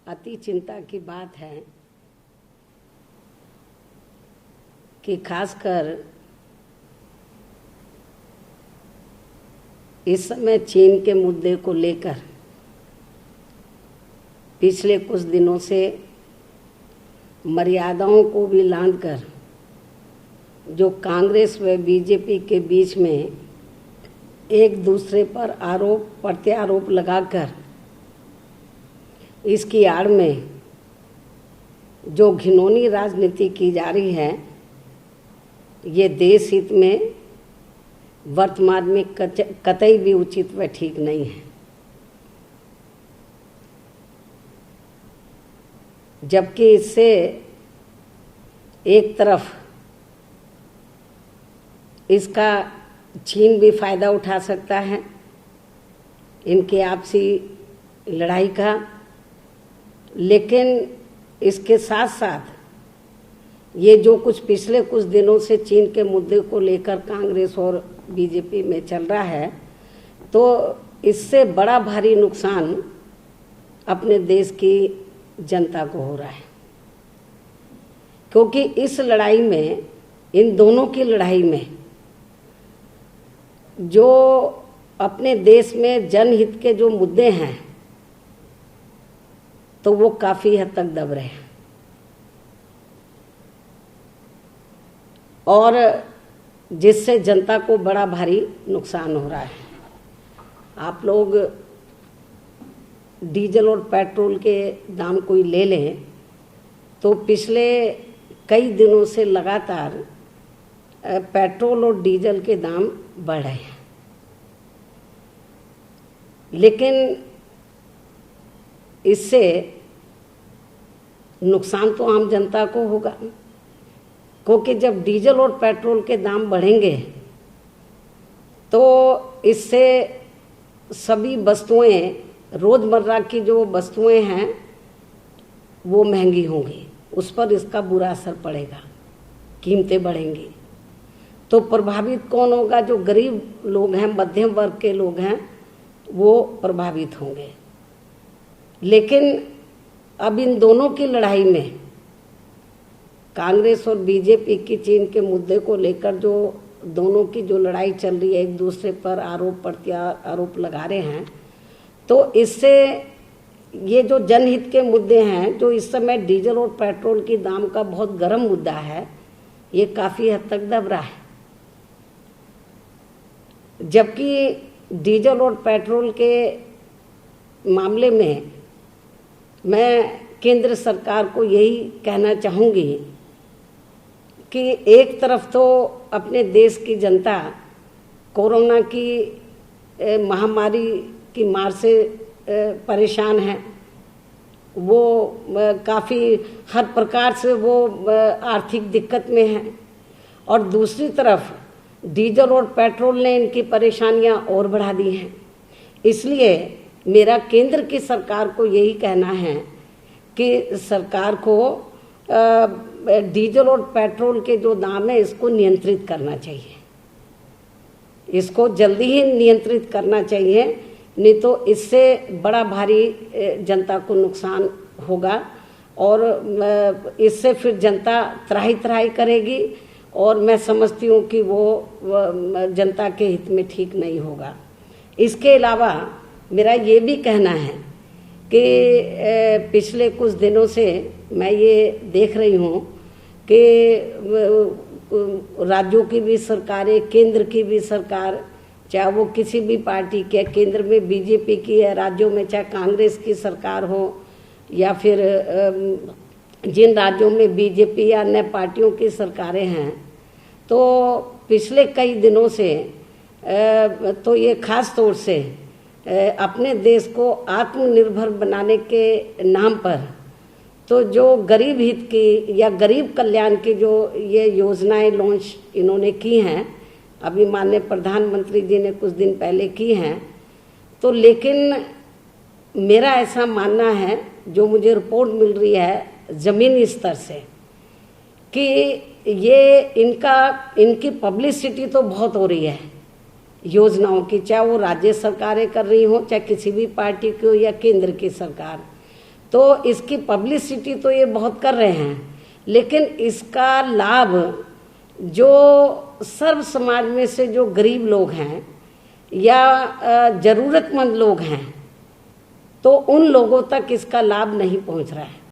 अति चिंता की बात है कि खासकर इस समय चीन के मुद्दे को लेकर पिछले कुछ दिनों से मर्यादाओं को भी लांघकर जो कांग्रेस व बीजेपी के बीच में एक दूसरे पर आरोप प्रत्यारोप लगाकर इसकी आड़ में जो घिनौनी राजनीति की जा रही है, ये देश हित में वर्तमान में कतई भी उचित व ठीक नहीं है। जबकि इससे एक तरफ इसका चीन भी फायदा उठा सकता है इनके आपसी लड़ाई का, लेकिन इसके साथ साथ ये जो कुछ पिछले कुछ दिनों से चीन के मुद्दे को लेकर कांग्रेस और बीजेपी में चल रहा है, तो इससे बड़ा भारी नुकसान अपने देश की जनता को हो रहा है। क्योंकि इस लड़ाई में, इन दोनों की लड़ाई में जो अपने देश में जनहित के जो मुद्दे हैं तो वो काफी हद तक दब रहे हैं और जिससे जनता को बड़ा भारी नुकसान हो रहा है। आप लोग डीजल और पेट्रोल के दाम कोई ले लें तो पिछले कई दिनों से लगातार पेट्रोल और डीजल के दाम बढ़ रहे हैं, लेकिन इससे नुकसान तो आम जनता को होगा। क्योंकि जब डीजल और पेट्रोल के दाम बढ़ेंगे तो इससे सभी वस्तुएं, रोज़मर्रा की जो वस्तुएं हैं वो महंगी होंगी, उस पर इसका बुरा असर पड़ेगा, कीमतें बढ़ेंगी। तो प्रभावित कौन होगा? जो गरीब लोग हैं, मध्यम वर्ग के लोग हैं, वो प्रभावित होंगे। लेकिन अब इन दोनों की लड़ाई में, कांग्रेस और बीजेपी की चीन के मुद्दे को लेकर जो दोनों की जो लड़ाई चल रही है, एक दूसरे पर आरोप प्रत्यारोप लगा रहे हैं, तो इससे ये जो जनहित के मुद्दे हैं, जो इस समय डीजल और पेट्रोल की दाम का बहुत गर्म मुद्दा है, ये काफ़ी हद तक दब रहा है। जबकि डीजल और पेट्रोल के मामले में मैं केंद्र सरकार को यही कहना चाहूँगी कि एक तरफ तो अपने देश की जनता कोरोना की महामारी की मार से परेशान है, वो काफ़ी हर प्रकार से वो आर्थिक दिक्कत में है, और दूसरी तरफ डीजल और पेट्रोल ने इनकी परेशानियां और बढ़ा दी हैं। इसलिए मेरा केंद्र की सरकार को यही कहना है कि सरकार को डीजल और पेट्रोल के जो दाम है इसको नियंत्रित करना चाहिए, इसको जल्दी ही नियंत्रित करना चाहिए, नहीं तो इससे बड़ा भारी जनता को नुकसान होगा और इससे फिर जनता त्राही त्राही करेगी, और मैं समझती हूँ कि वो जनता के हित में ठीक नहीं होगा। इसके अलावा मेरा ये भी कहना है कि पिछले कुछ दिनों से मैं ये देख रही हूँ कि राज्यों की भी सरकारें, केंद्र की भी सरकार, चाहे वो किसी भी पार्टी के, केंद्र में बीजेपी की है, राज्यों में चाहे कांग्रेस की सरकार हो, या फिर जिन राज्यों में बीजेपी या अन्य पार्टियों की सरकारें हैं, तो पिछले कई दिनों से तो ये खास तौर से अपने देश को आत्मनिर्भर बनाने के नाम पर तो जो गरीब हित की या गरीब कल्याण की जो ये योजनाएं लॉन्च इन्होंने की हैं, अभी माननीय प्रधानमंत्री जी ने कुछ दिन पहले की हैं, तो लेकिन मेरा ऐसा मानना है, जो मुझे रिपोर्ट मिल रही है ज़मीनी स्तर से, कि ये इनकी पब्लिसिटी तो बहुत हो रही है योजनाओं की, चाहे वो राज्य सरकारें कर रही हो, चाहे किसी भी पार्टी की हो या केंद्र की सरकार, तो इसकी पब्लिसिटी तो ये बहुत कर रहे हैं, लेकिन इसका लाभ जो सर्व समाज में से जो गरीब लोग हैं या ज़रूरतमंद लोग हैं, तो उन लोगों तक इसका लाभ नहीं पहुंच रहा है।